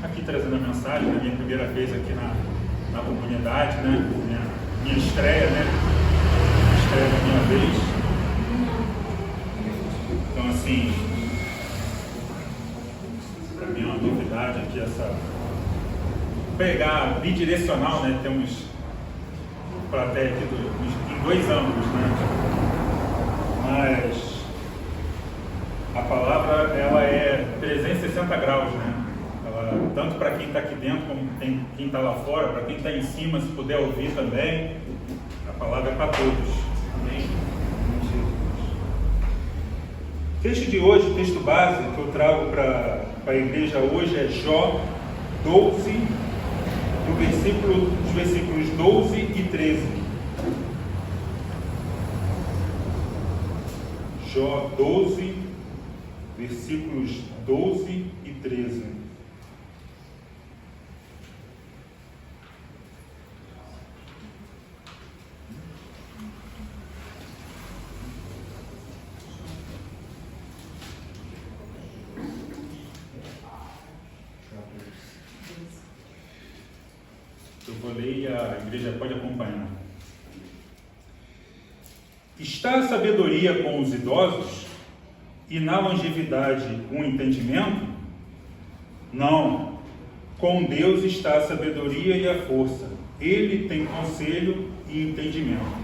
aqui trazendo a mensagem, né? Minha primeira vez aqui na comunidade, né? Minha estreia, né? A estreia da minha vez. Então, assim, para mim é uma novidade aqui essa pegar bidirecional, né? Temos plateia aqui em 2 ângulos, né? Mas a palavra, ela é 360 graus, né? Ela, tanto para quem está aqui dentro, como quem está lá fora, para quem está em cima, se puder ouvir também, a palavra é para todos. Amém? O texto de hoje, o texto base que eu trago para a igreja hoje é Jó 12, dos versículos 12 e 13. Jó 12, versículos 12 e 13. Eu vou ler e a igreja pode acompanhar. Está a sabedoria com os idosos e na longevidade o entendimento? Não, com Deus está a sabedoria e a força. Ele tem conselho e entendimento.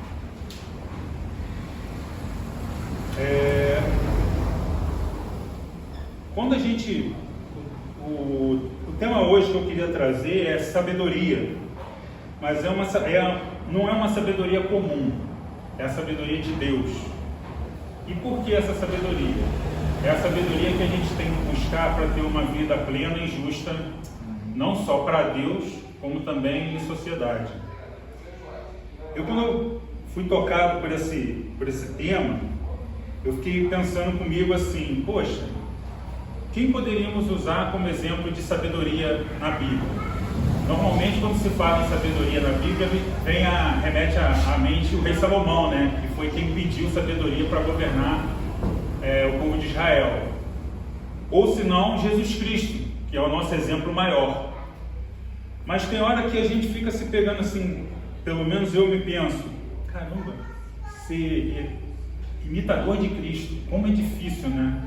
Quando a gente... O tema hoje que eu queria trazer é sabedoria, mas não é uma sabedoria comum, é a sabedoria de Deus. E por que essa sabedoria? É a sabedoria que a gente tem que buscar para ter uma vida plena e justa, não só para Deus, como também em sociedade. Quando eu fui tocado por esse tema, eu fiquei pensando comigo assim, poxa, quem poderíamos usar como exemplo de sabedoria na Bíblia? Normalmente, quando se fala em sabedoria na Bíblia, remete à mente o rei Salomão, né? Que foi quem pediu sabedoria para governar o povo de Israel. Ou se não, Jesus Cristo, que é o nosso exemplo maior. Mas tem hora que a gente fica se pegando assim, pelo menos eu me penso, caramba, ser imitador de Cristo, como é difícil, né?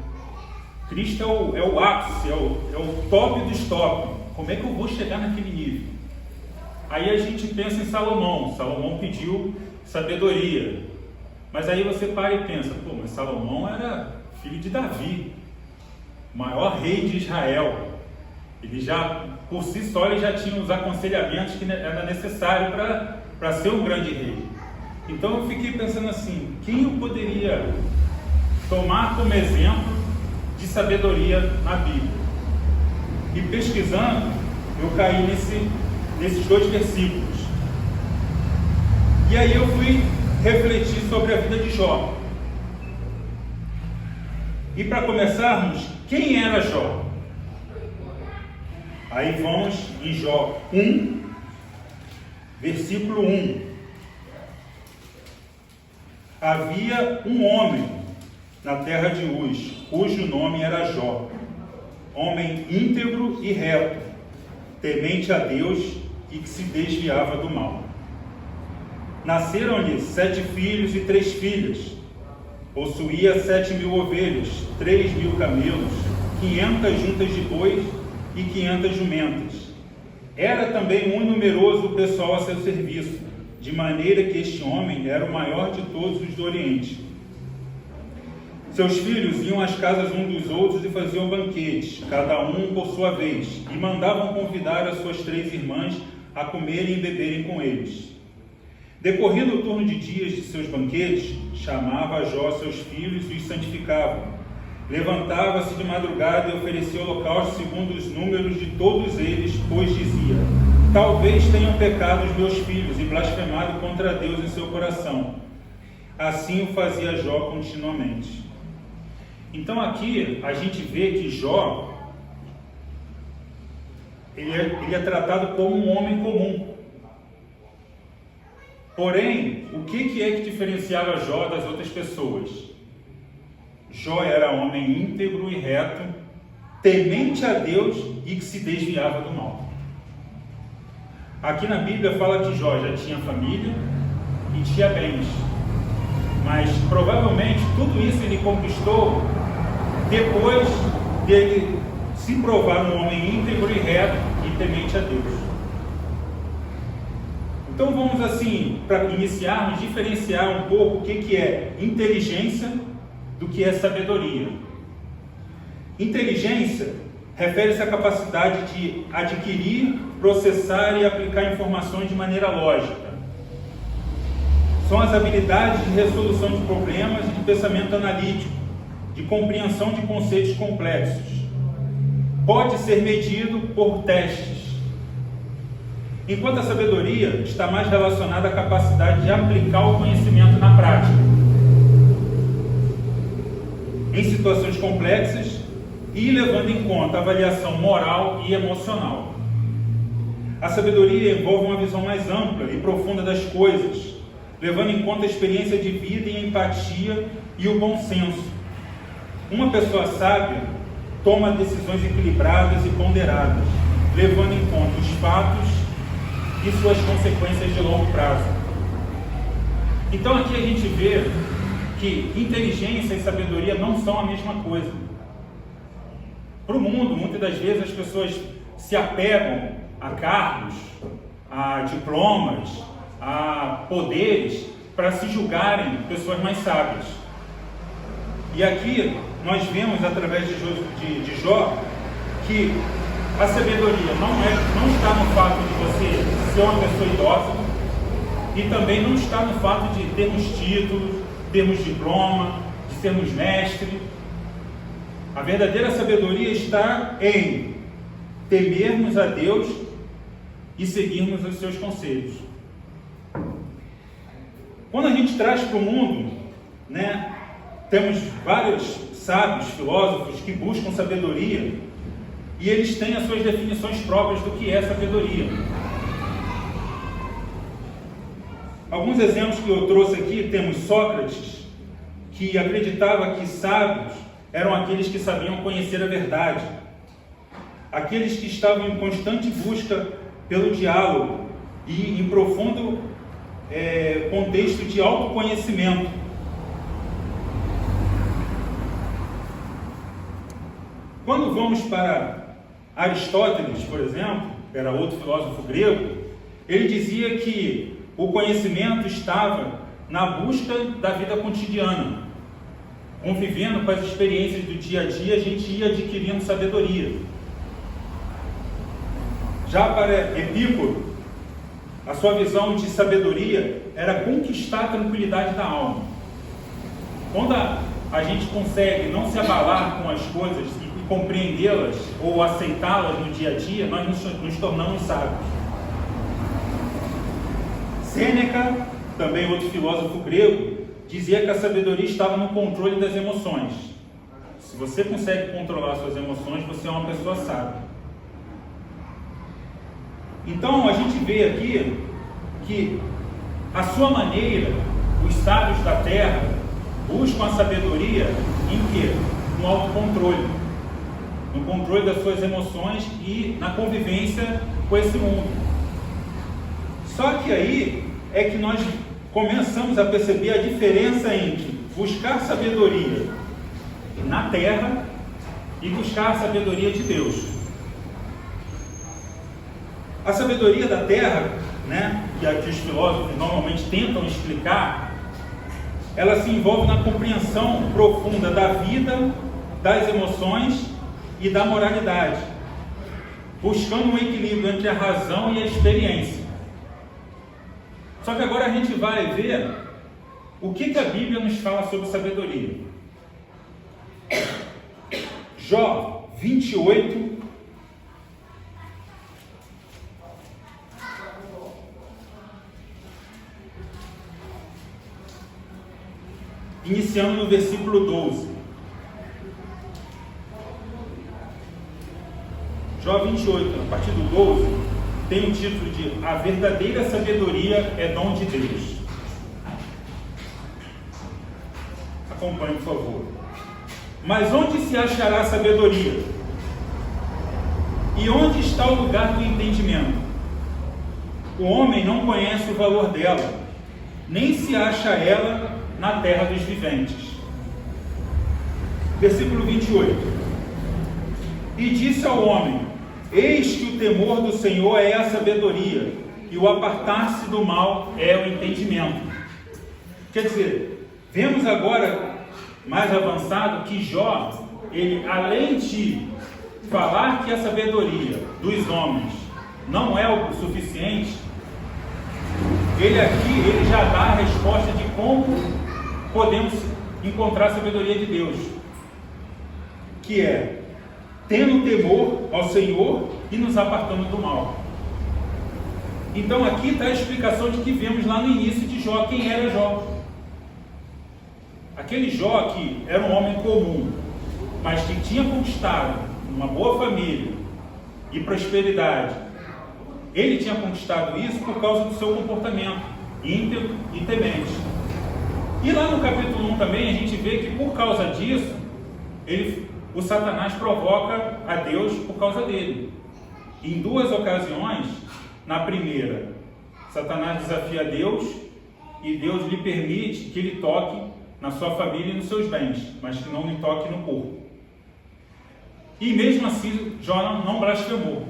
Cristo é o ápice, é o top dos top. Como é que eu vou chegar naquele nível? Aí a gente pensa em Salomão. Salomão pediu sabedoria. Mas aí você para e pensa, mas Salomão era filho de Davi, o maior rei de Israel. Ele já, por si só, ele já tinha os aconselhamentos que era necessário para ser um grande rei. Então eu fiquei pensando assim, quem eu poderia tomar como exemplo de sabedoria na Bíblia? E pesquisando, eu caí nesses 2 versículos. E aí eu fui refletir sobre a vida de Jó. E para começarmos, quem era Jó? Aí vamos em Jó 1, versículo 1. Havia um homem na terra de Uz, cujo nome era Jó, homem íntegro e reto, temente a Deus e que se desviava do mal. Nasceram-lhe 7 filhos e 3 filhas. Possuía 7.000 ovelhas, 3.000 camelos, 500 juntas de bois e 500 jumentas. Era também muito numeroso o pessoal a seu serviço, de maneira que este homem era o maior de todos os do Oriente. Seus filhos iam às casas um dos outros e faziam banquetes, cada um por sua vez, e mandavam convidar as suas 3 irmãs a comerem e beberem com eles. Decorrido o turno de dias de seus banquetes, chamava a Jó seus filhos e os santificava. Levantava-se de madrugada e oferecia holocausto segundo os números de todos eles, pois dizia: talvez tenham pecado os meus filhos e blasfemado contra Deus em seu coração. Assim o fazia Jó continuamente. Então aqui a gente vê que Jó, ele é tratado como um homem comum. Porém, o que é que diferenciava Jó das outras pessoas? Jó era homem íntegro e reto, temente a Deus e que se desviava do mal. Aqui na Bíblia fala que Jó já tinha família e tinha bens, mas provavelmente tudo isso ele conquistou depois dele se provar um homem íntegro e reto e temente a Deus. Então vamos assim, para iniciarmos, diferenciar um pouco o que é inteligência do que é sabedoria. Inteligência refere-se à capacidade de adquirir, processar e aplicar informações de maneira lógica. São as habilidades de resolução de problemas e de pensamento analítico, de compreensão de conceitos complexos. Pode ser medido por testes. Enquanto a sabedoria está mais relacionada à capacidade de aplicar o conhecimento na prática, em situações complexas e levando em conta a avaliação moral e emocional. A sabedoria envolve uma visão mais ampla e profunda das coisas, levando em conta a experiência de vida e a empatia e o bom senso. Uma pessoa sábia toma decisões equilibradas e ponderadas, levando em conta os fatos e suas consequências de longo prazo. Então aqui a gente vê que inteligência e sabedoria não são a mesma coisa. Para o mundo, muitas das vezes as pessoas se apegam a cargos, a diplomas, a poderes para se julgarem pessoas mais sábias. E aqui nós vemos através de Jó que a sabedoria não está no fato de você ser uma pessoa idosa e também não está no fato de termos títulos, termos diploma, de sermos mestre. A verdadeira sabedoria está em temermos a Deus e seguirmos os seus conselhos. Quando a gente traz para o mundo, temos vários sábios, filósofos que buscam sabedoria e eles têm as suas definições próprias do que é sabedoria. Alguns exemplos que eu trouxe aqui, temos Sócrates, que acreditava que sábios eram aqueles que sabiam conhecer a verdade, aqueles que estavam em constante busca pelo diálogo e em profundo contexto de autoconhecimento. Quando vamos para Aristóteles, por exemplo, era outro filósofo grego, ele dizia que o conhecimento estava na busca da vida cotidiana. Convivendo com as experiências do dia a dia, a gente ia adquirindo sabedoria. Já para Epicuro, a sua visão de sabedoria era conquistar a tranquilidade da alma. Quando a gente consegue não se abalar com as coisas e compreendê-las ou aceitá-las no dia a dia, nós nos tornamos sábios. Sêneca, também outro filósofo grego, dizia que a sabedoria estava no controle das emoções. Se você consegue controlar suas emoções, você é uma pessoa sábia. Então a gente vê aqui que a sua maneira, os sábios da terra buscam a sabedoria em quê? No autocontrole, no controle das suas emoções e na convivência com esse mundo. Só que aí é que nós começamos a perceber a diferença entre buscar sabedoria na terra e buscar a sabedoria de Deus. A sabedoria da terra, que aqui os filósofos normalmente tentam explicar, ela se envolve na compreensão profunda da vida, das emoções e da moralidade, buscando um equilíbrio entre a razão e a experiência. Só que agora a gente vai ver o que a Bíblia nos fala sobre sabedoria. Jó 28, iniciando no versículo 12. Jó 28, a partir do 12, tem o título de A Verdadeira Sabedoria é Dom de Deus. Acompanhe, por favor. Mas onde se achará sabedoria? E onde está o lugar do entendimento? O homem não conhece o valor dela, nem se acha ela na terra dos viventes. Versículo 28. E disse ao homem: eis que o temor do Senhor é a sabedoria, e o apartar-se do mal é o entendimento. Quer dizer, vemos agora, mais avançado, que Jó, ele, além de falar que a sabedoria dos homens não é o suficiente, ele já dá a resposta de como podemos encontrar a sabedoria de Deus, que é tendo temor ao Senhor e nos apartando do mal. Então aqui está a explicação de que vemos lá no início de Jó. Quem era Jó? Aquele Jó que era um homem comum, mas que tinha conquistado uma boa família e prosperidade. Ele tinha conquistado isso por causa do seu comportamento íntegro e temente. E lá no capítulo 1 também a gente vê que por causa disso o Satanás provoca a Deus por causa dele. Em duas ocasiões. Na primeira, Satanás desafia Deus e Deus lhe permite que ele toque na sua família e nos seus bens, mas que não lhe toque no corpo. E mesmo assim, Jó não blasfemou.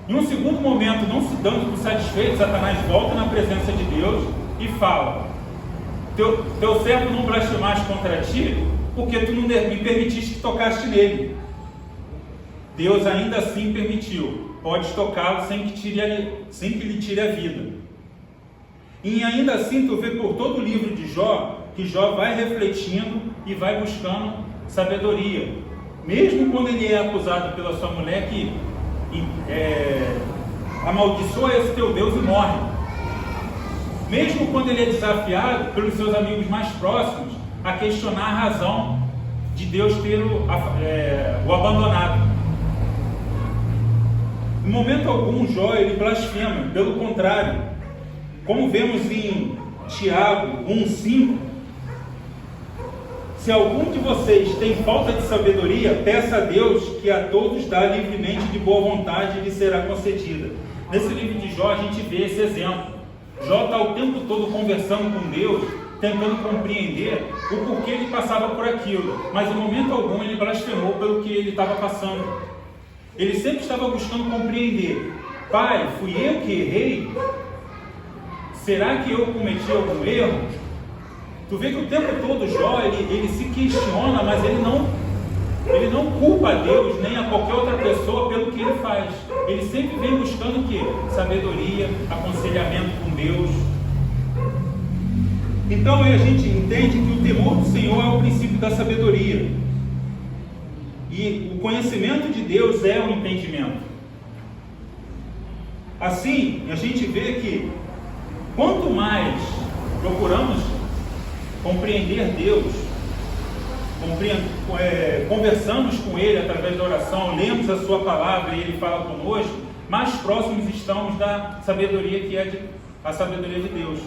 Em um segundo momento, não se dando por satisfeito, Satanás volta na presença de Deus e fala: teu servo não blasfemaste contra ti, porque tu não me permitiste que tocaste nele. Deus ainda assim permitiu. Pode tocá-lo sem que lhe tire a vida. E ainda assim tu vê por todo o livro de Jó, que Jó vai refletindo e vai buscando sabedoria. Mesmo quando ele é acusado pela sua mulher que amaldiçoa esse teu Deus e morre. Mesmo quando ele é desafiado pelos seus amigos mais próximos a questionar a razão de Deus ter o abandonado. Em momento algum, Jó ele blasfema, pelo contrário, como vemos em Tiago 1,5, se algum de vocês tem falta de sabedoria, peça a Deus que a todos dá livremente de boa vontade e lhe será concedida. Nesse livro de Jó a gente vê esse exemplo. Jó está o tempo todo conversando com Deus, tentando compreender o porquê ele passava por aquilo, mas em momento algum ele blasfemou pelo que ele estava passando. Ele sempre estava buscando compreender: Pai, fui eu que errei? Será que eu cometi algum erro? Tu vê que o tempo todo Jó, ele se questiona, mas ele não culpa a Deus nem a qualquer outra pessoa pelo que ele faz. Ele sempre vem buscando o quê? Sabedoria, aconselhamento com Deus. Então a gente entende que o temor do Senhor é o princípio da sabedoria. E o conhecimento de Deus é o entendimento. Assim, a gente vê que quanto mais procuramos compreender Deus, conversamos com Ele através da oração, lemos a Sua palavra e Ele fala conosco, mais próximos estamos da sabedoria que é a sabedoria de Deus.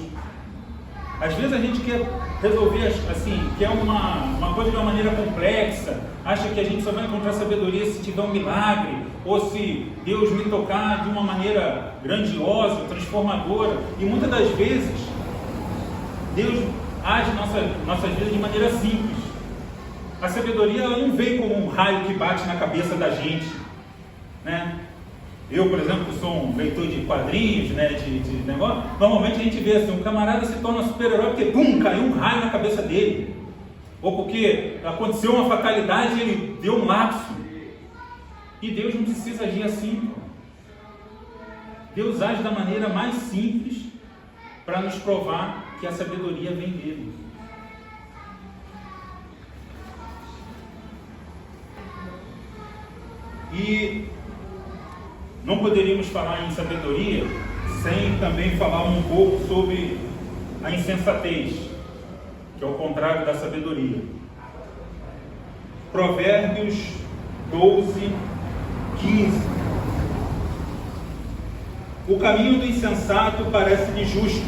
Às vezes a gente quer resolver assim, quer uma coisa de uma maneira complexa, acha que a gente só vai encontrar sabedoria se tiver um milagre, ou se Deus me tocar de uma maneira grandiosa, transformadora. E muitas das vezes Deus age em nossas vidas de maneira simples. A sabedoria ela não vem como um raio que bate na cabeça da gente, né? Eu, por exemplo, sou um leitor de quadrinhos, né, de negócio. Normalmente a gente vê assim, um camarada se torna super-herói porque, pum, caiu um raio na cabeça dele. Ou porque aconteceu uma fatalidade e ele deu um lapso. E Deus não precisa agir assim. Deus age da maneira mais simples para nos provar que a sabedoria vem dele. E não poderíamos falar em sabedoria sem também falar um pouco sobre a insensatez, que é o contrário da sabedoria. Provérbios 12, 15. O caminho do insensato parece-lhe justo,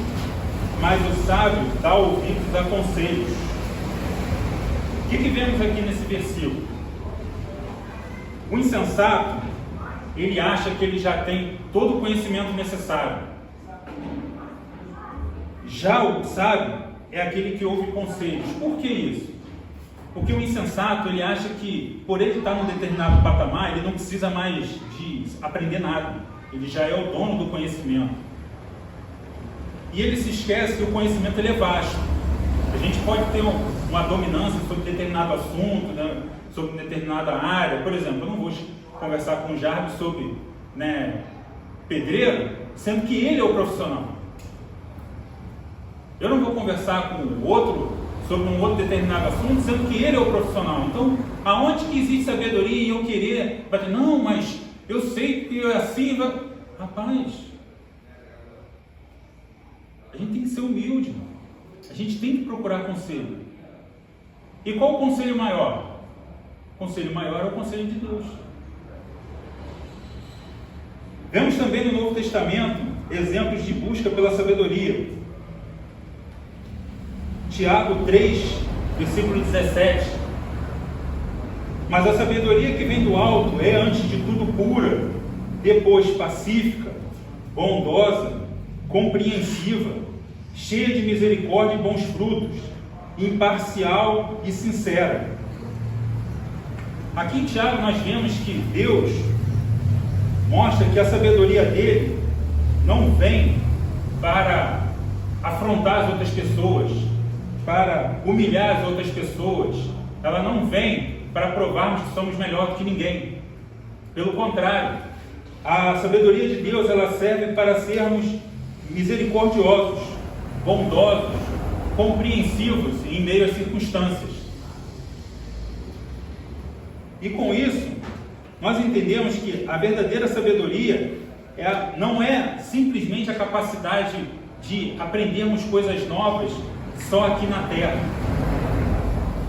mas o sábio dá ouvidos a conselhos. O que vemos aqui nesse versículo? O insensato, ele acha que ele já tem todo o conhecimento necessário. Já o sábio é aquele que ouve conselhos. Por que isso? Porque o insensato, ele acha que por ele estar num determinado patamar, ele não precisa mais de aprender nada. Ele já é o dono do conhecimento. E ele se esquece que o conhecimento ele é vasto. A gente pode ter uma dominância sobre determinado assunto, né, sobre determinada área. Por exemplo, eu não vou conversar com o Jardim sobre pedreiro, sendo que ele é o profissional. Eu não vou conversar com o outro sobre um outro determinado assunto, sendo que ele é o profissional. Então, aonde que existe sabedoria e eu querer bater? Não, mas eu sei que é assim. Rapaz, a gente tem que ser humilde. A gente tem que procurar conselho. E qual o conselho maior? O conselho maior é o conselho de Deus. Vemos também no Novo Testamento exemplos de busca pela sabedoria. Tiago 3, versículo 17. Mas a sabedoria que vem do alto é, antes de tudo, pura, depois pacífica, bondosa, compreensiva, cheia de misericórdia e bons frutos, imparcial e sincera. Aqui em Tiago nós vemos que Deus mostra que a sabedoria dele não vem para afrontar as outras pessoas, para humilhar as outras pessoas. Ela não vem para provarmos que somos melhor do que ninguém. Pelo contrário, a sabedoria de Deus ela serve para sermos misericordiosos, bondosos, compreensivos em meio às circunstâncias. E com isso, nós entendemos que a verdadeira sabedoria não é simplesmente a capacidade de aprendermos coisas novas só aqui na Terra,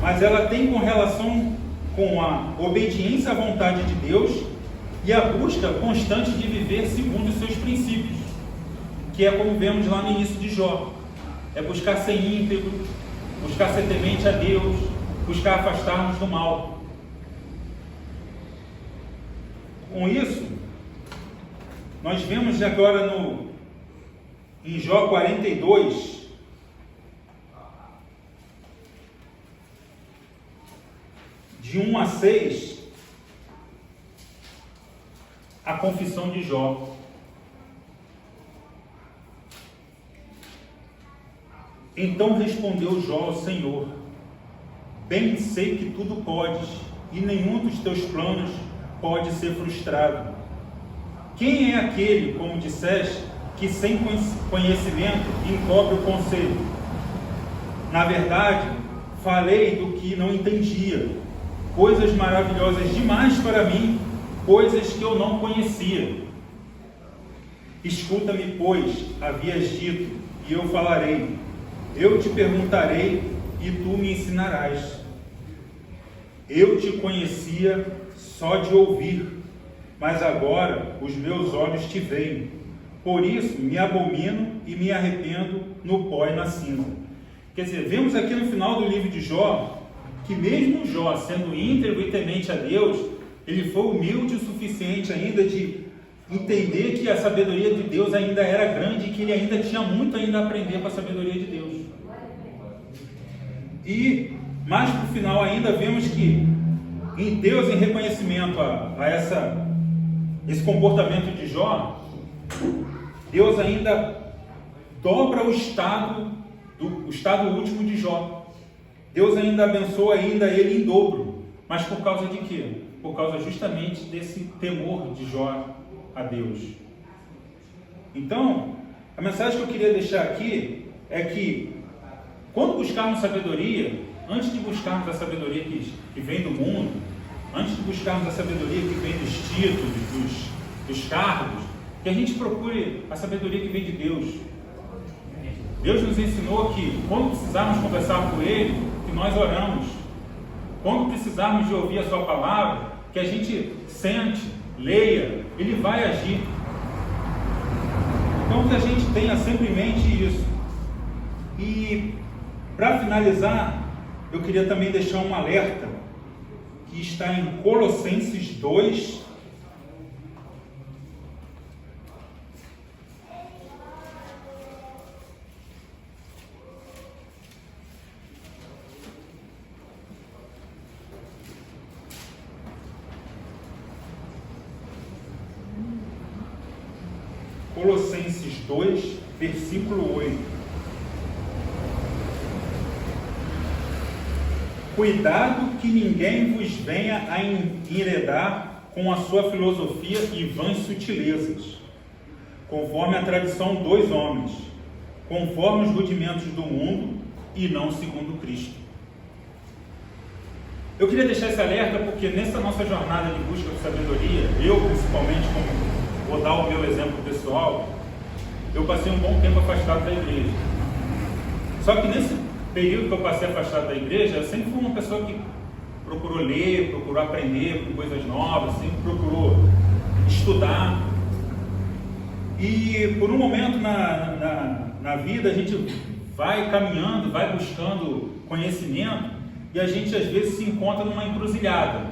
mas ela tem relação com a obediência à vontade de Deus e a busca constante de viver segundo os seus princípios, que é como vemos lá no início de Jó. É buscar ser íntegro, buscar ser temente a Deus, buscar afastar-nos do mal. Com isso, nós vemos agora em Jó 42, de 1 a 6, a confissão de Jó. Então respondeu Jó ao Senhor: bem sei que tudo podes, e nenhum dos teus planos pode ser frustrado. Quem é aquele, como disseste, que sem conhecimento encobre o conselho? Na verdade, falei do que não entendia, coisas maravilhosas demais para mim, coisas que eu não conhecia. Escuta-me, pois, havias dito, e eu falarei. Eu te perguntarei, e tu me ensinarás. Eu te conhecia só de ouvir, mas agora os meus olhos te veem. Por isso me abomino e me arrependo no pó e na cinza. Quer dizer, vemos aqui no final do livro de Jó, que mesmo Jó, sendo íntegro e temente a Deus, ele foi humilde o suficiente ainda de entender que a sabedoria de Deus ainda era grande e que ele ainda tinha muito ainda a aprender com a sabedoria de Deus. E mais para o final ainda vemos que em Deus, em reconhecimento a esse comportamento de Jó, Deus ainda dobra o estado último de Jó. Deus ainda abençoa ainda ele em dobro. Mas por causa de quê? Por causa justamente desse temor de Jó a Deus. Então, a mensagem que eu queria deixar aqui é que quando buscarmos sabedoria, antes de buscarmos a sabedoria que vem do mundo, antes de buscarmos a sabedoria que vem dos títulos, dos cargos, que a gente procure a sabedoria que vem de Deus. Deus nos ensinou que quando precisarmos conversar com Ele, que nós oramos. Quando precisarmos de ouvir a Sua palavra, que a gente sente, leia, Ele vai agir. Então que a gente tenha sempre em mente isso. E para finalizar, eu queria também deixar um alerta, que está em Colossenses 2, Colossenses 2, versículo 8. Cuidado que ninguém vos venha a enredar com a sua filosofia e vãs sutilezas, conforme a tradição dos homens, conforme os rudimentos do mundo e não segundo Cristo. Eu queria deixar esse alerta porque nessa nossa jornada de busca de sabedoria, eu principalmente, como vou dar o meu exemplo pessoal, eu passei um bom tempo afastado da igreja. Só que nesse período que eu passei afastado da igreja, eu sempre fui uma pessoa que procurou ler, procurou aprender com coisas novas, sempre procurou estudar. E por um momento na vida a gente vai caminhando, vai buscando conhecimento e a gente às vezes se encontra numa encruzilhada,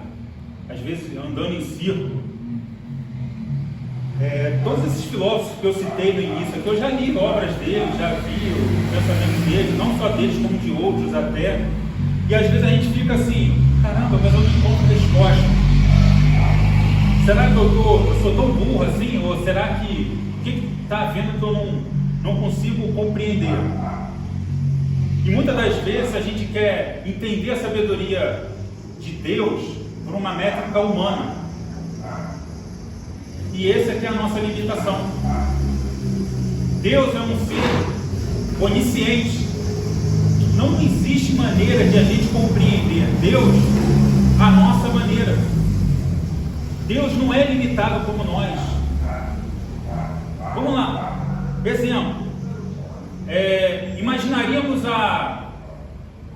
às vezes andando em círculo. Todos esses filósofos que eu citei no início aqui, eu já li obras deles, já vi o pensamento deles, não só deles como de outros até, e às vezes a gente fica assim, caramba, mas eu não encontro resposta. Será que eu sou tão burro assim? Ou será que o que está havendo que eu não consigo compreender? E muitas das vezes a gente quer entender a sabedoria de Deus por uma métrica humana. E essa aqui é a nossa limitação. Deus é um ser onisciente. Não existe maneira de a gente compreender Deus à nossa maneira. Deus não é limitado como nós. Vamos lá. Exemplo. Imaginaríamos há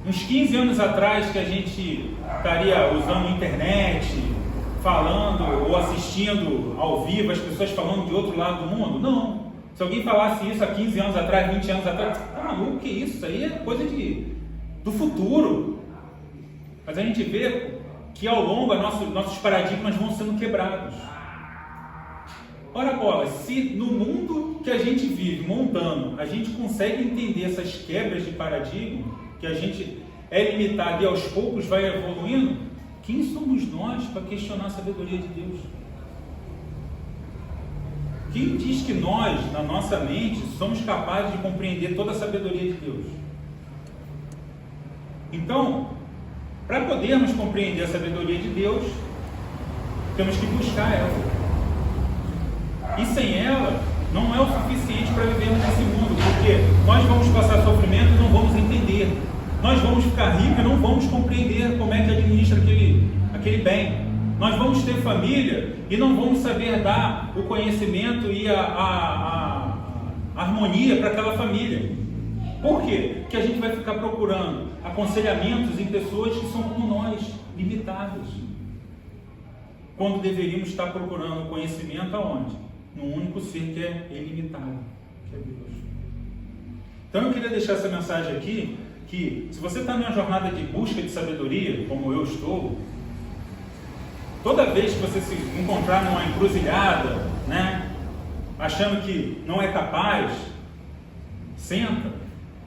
uns 15 anos atrás que a gente estaria usando a internet, falando ou assistindo ao vivo as pessoas falando de outro lado do mundo? Não. Se alguém falasse isso há 15 anos atrás, 20 anos atrás, maluco, que isso? Isso aí é coisa do futuro. Mas a gente vê que ao longo nossos paradigmas vão sendo quebrados. Ora bola, se no mundo que a gente vive montando, a gente consegue entender essas quebras de paradigma, que a gente é limitado e aos poucos vai evoluindo, quem somos nós para questionar a sabedoria de Deus? Quem diz que nós, na nossa mente, somos capazes de compreender toda a sabedoria de Deus? Então, para podermos compreender a sabedoria de Deus, temos que buscar ela. E sem ela, não é o suficiente para vivermos nesse mundo, porque nós vamos passar sofrimento e não vamos entender. Nós vamos ficar ricos e não vamos compreender como é que administra aquele bem. Nós vamos ter família e não vamos saber dar o conhecimento e a harmonia para aquela família. Por quê? Porque a gente vai ficar procurando aconselhamentos em pessoas que são como nós, limitadas. Quando deveríamos estar procurando conhecimento aonde? No único ser que é ilimitado, que é Deus. Então eu queria deixar essa mensagem aqui, que se você está numa jornada de busca de sabedoria, como eu estou, toda vez que você se encontrar numa encruzilhada, achando que não é capaz, senta,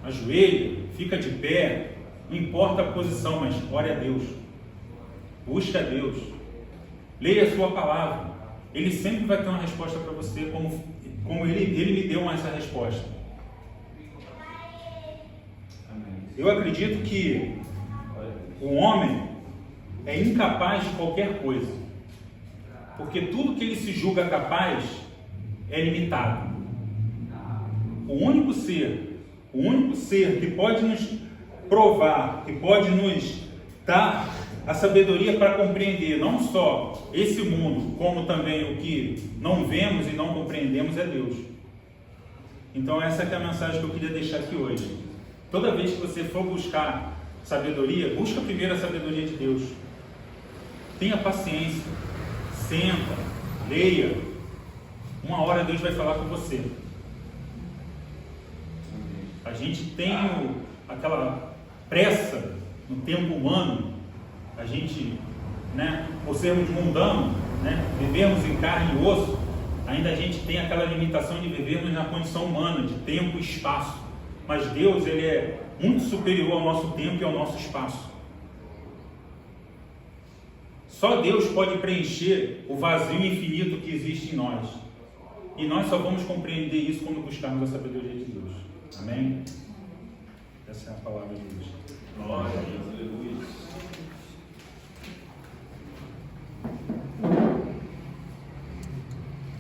ajoelha, fica de pé, não importa a posição, mas ore a Deus, busque a Deus, leia a sua palavra, Ele sempre vai ter uma resposta para você, como ele me deu essa resposta. Eu acredito que o homem é incapaz de qualquer coisa, porque tudo que ele se julga capaz é limitado. O único ser que pode nos provar, que pode nos dar a sabedoria para compreender não só esse mundo, como também o que não vemos e não compreendemos, é Deus. Então essa é a mensagem que eu queria deixar aqui hoje. Toda vez que você for buscar sabedoria, busca primeiro a sabedoria de Deus. Tenha paciência, senta, leia. Uma hora Deus vai falar com você. A gente tem aquela pressa no tempo humano, a gente né, por sermos mundanos, né, vivermos em carne e osso, ainda a gente tem aquela limitação de vivermos na condição humana, de tempo e espaço. Mas Deus, Ele é muito superior ao nosso tempo e ao nosso espaço. Só Deus pode preencher o vazio infinito que existe em nós. E nós só vamos compreender isso quando buscarmos a sabedoria de Deus. Amém? Essa é a palavra de Deus. Glória a Deus.